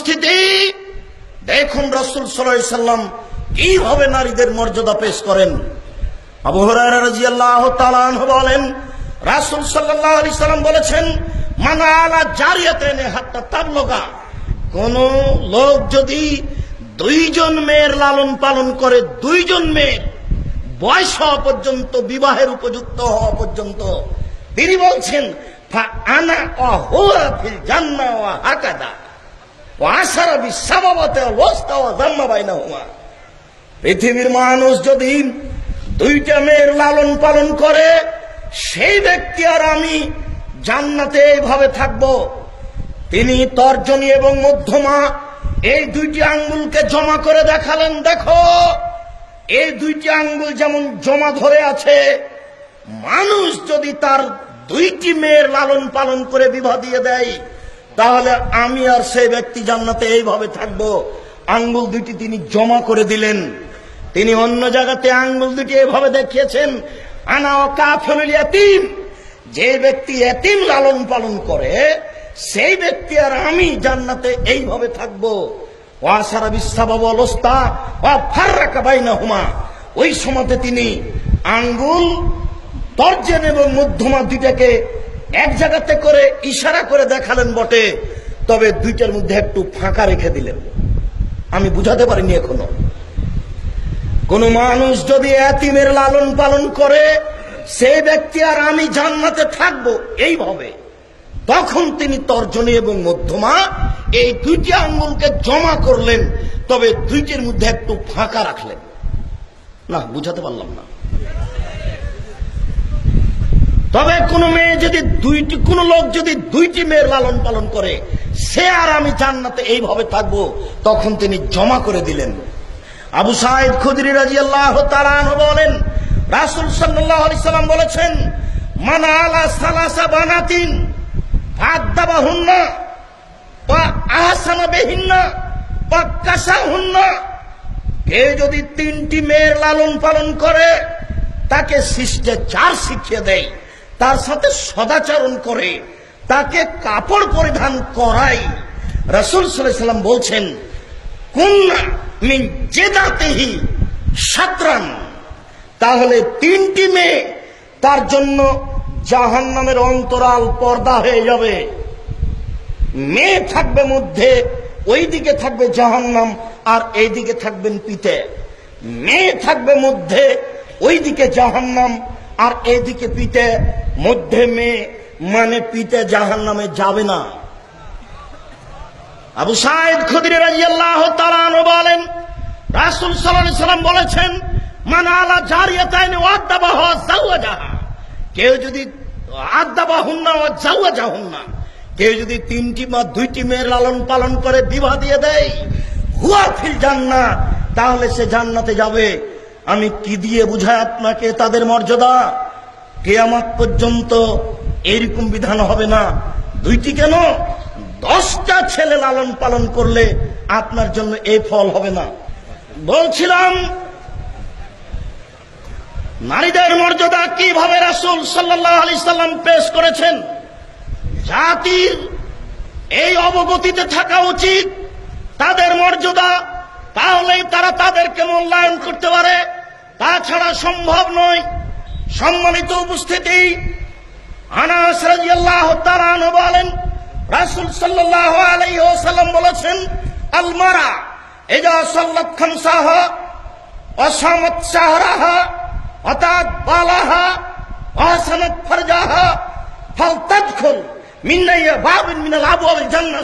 উপস্থিতি, দেখুন রাসূল সাল্লাল্লাহু আলাইহি সাল্লাম কিভাবে নারীদের মর্যাদা পেশ করেন। আবু হুরায়রা রাদিয়াল্লাহু তাআলা আনহু বলেন, রাসূল সাল্লাল্লাহু আলাইহি সাল্লাম বলেছেন, মান আলা জারিয়াতাইনি হাত্তা তাবলুগা, কোন লোক যদি দুইজন মেয়ের লালন পালন করে, দুইজন মেয়ের বয়স হওয়া পর্যন্ত, বিবাহের উপযুক্ত হওয়া পর্যন্ত, তিনি বলছেন ফা আনা ওয়া ফিল জান্নাহ ওয়া হাকাদা ওয়া আশারা বিসাবাবাতি ওয়াল ওয়াসতা ওয়া যাম্মা বাইনাহুমা। পৃথিবীর মানুষ যদি দুইটা মেয়ের লালন পালন করে, সেই ব্যক্তি আর আমি জান্নাতে এইভাবে থাকব। তিনি তর্জনী এবং মধ্যমা এই দুইটি আঙ্গুলকে জমা করে দেখালেন, দেখো এই দুইটি আঙ্গুল যেমন জমা ধরে আছে, মানুষ যদি তার দুইটি মেয়ের লালন পালন করে বিবাহ দিয়ে দেয়, তাহলে আমি আর সেই ব্যক্তি জান্নাতে এইভাবে থাকব। আঙ্গুল দুইটি তিনি জমা করে দিলেন। তিনি অন্য জায়গাতে আঙ্গুল দুটি এভাবে দেখিয়েছেন, আনা ওয়া কাফিলুল ইয়াতীম, যে ব্যক্তি এতিম লালন পালন করে, সেই ব্যক্তি আর আমি জান্নাতে এইভাবে থাকব। ওয়া আশারা বিসাবাব ওয়াল ওয়াসতা ওয়া ফাররাকা বাইনাহুমা, ওই সময়তে তিনি আঙ্গুল, তর্জন এবং মধ্যমা দুইটাকে এক জায়গাতে করে ইশারা করে দেখালেন বটে, তবে দুইটার মধ্যে একটু ফাঁকা রেখে দিলেন। আমি বুঝাতে পারিনি এখনো। কোন মানুষ যদি এতিমের লালন পালন করে, সেই ব্যক্তি আর আমি জান্নাতে থাকব এইভাবে, তখন তিনি তর্জনী এবং মধ্যমা এই দুইটি আঙ্গুলকে জমা করলেন, তবে দুইটির মধ্যে একটু ফাঁকা রাখলেন। না, বুঝাতে পারলাম না। তবে কোন মেয়ে যদি কোন লোক যদি দুইটি মেয়ের লালন পালন করে, সে আর আমি জান্নাতে এইভাবে থাকব, তখন তিনি জমা করে দিলেন। আবু সাঈদ খুদরি রাদিয়াল্লাহু তাআলা আনহু বলেন, রাসূল সাল্লাল্লাহু আলাইহি সাল্লাম বলেছেন, মান আলা সালাসা বানাতিন ফাদাবাহুন্না ওয়া আহসানা বিহিন্না ওয়া কাসাহুন্না, কেউ যদি তিনটি মেয়ের লালন পালন করে, তাকে শিষ্টাচার শিখিয়ে দেয়, তার সাথে সদাচরণ করে, তাকে কাপড় পরিধান করায়, রাসূল সাল্লাল্লাহু আলাইহি সাল্লাম বলছেন, কুন্না মিন জেদাতিহি শাতরান, তাহলে তিনটি মেয়ে তার জন্য জাহান্নামের অন্তরাল পর্দা হয়ে যাবে। মেয়ে থাকবে মধ্যে, ওই দিকে থাকবে জাহান্নাম, আর এই দিকে থাকবেন পিতে। মেয়ে থাকবে মধ্যে, ওই দিকে জাহান্নাম, আর এইদিকে পিতে। মধ্যে মেয়ে মানে পিতে জাহান্নামে যাবে না। আবু সাঈদ খুদরি রাদিয়াল্লাহু তাআলা আনহু বলেন, রাসূল সাল্লাল্লাহু আলাইহি সাল্লাম বলেছেন, মান আলা জারিয়াতাইনি ওয়াদাবাহা যাওয়াজাহা, কেউ যদি আদাবাহুন্না ওয়া যাওয়াজাহুন্না, কেউ যদি তিনটি বা দুইটি মেয়ের লালন পালন করে বিবাহ দিয়ে দেয়, হুয়া ফিল জান্নাহ, তাহলে সে জান্নাতে যাবে। আমি কি দিয়ে বুঝাই আপনাকে তাদের মর্যাদা? কিয়ামত পর্যন্ত এরকম বিধান হবে না। দুইটি কেন, 10টা ছেলে লালন পালন করলে আপনার জন্য এই ফল হবে না। বলছিলাম নারীদের মর্যাদা কিভাবে রাসূল সাল্লাল্লাহু আলাইহি সাল্লাম পেশ করেছেন। জাতির এই অবগতিতে থাকা উচিত তাদের মর্যাদা, তাহলেই তারা তাদেরকে মূল্যায়ন করতে পারে, তাছাড়া সম্ভব নয়। সম্মানিত উপস্থিতি, আনাস রাদিয়াল্লাহু তাআলা আনহু বলেন, রাসূল সাল্লাল্লাহু আলাইহি ওয়াসাল্লাম বলেছেন, আল মারা ইযা সাল্লাত খামসাহা ওয়া সামাত শাহরাহা ওয়া তাআত বালাহা ওয়া হাসানাত ফারজাহা ফালতাদখুল মিন বাবিন মিনাল আবওয়াবিল জান্নাহ।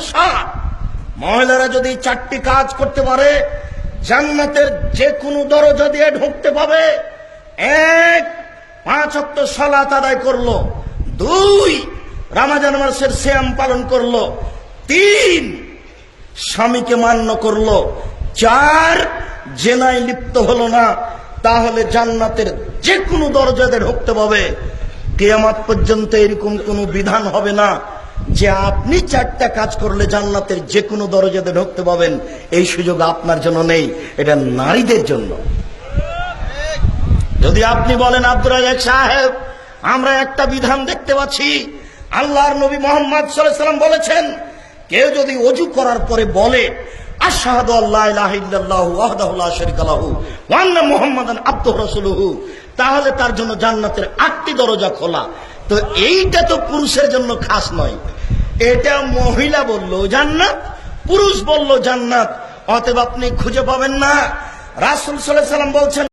মহিলারা যদি 4টি কাজ করতে পারে, জান্নাতের যে কোনো দরজা দিয়ে ঢুকতে পাবে। 1, 5 ওয়াক্ত সালাত আদায় করলো। 2, রমজান মাসের সিয়াম পালন করলো। 3, স্বামীকে মান্য করলো। 4, জেনায় লিপ্ত হলো না। তাহলে জান্নাতের যে কোনো দরজাতে ঢুকতে পাবে। কিয়ামত পর্যন্ত এরকম কোনো বিধান হবে না যে আপনি 4টা কাজ করলে জান্নাতের যে কোনো দরজাতে ঢুকতে পাবেন। এই সুযোগ আপনার জন্য নেই, এটা নারীদের জন্য। যদি আপনি বলেন, আব্দুর রাজ্জাক সাহেব, আমরা একটা বিধান দেখতে পাচ্ছি, আল্লাহর নবী মুহাম্মদ সাল্লাল্লাহু আলাইহি ওয়াসাল্লাম বলেছেন, কেউ যদি ওযু করার পরে বলে আশহাদু আল্লা ইলাহা ইল্লাল্লাহু ওয়াহদাহু লা শারীকা লাহু ওয়া আন্না মুহাম্মাদান আবদুহু রাসূলুহু, তাহলে তার জন্য জান্নাতের 8টি দরজা খোলা। তো এইটা তো পুরুষের জন্য খাস নয়, এটা মহিলা বললো জান্নাত, পুরুষ বললো জান্নাত। অতএব আপনি খুঁজে পাবেন না। রাসূল সাল্লাল্লাহু আলাইহি ওয়াসাল্লাম বলছেন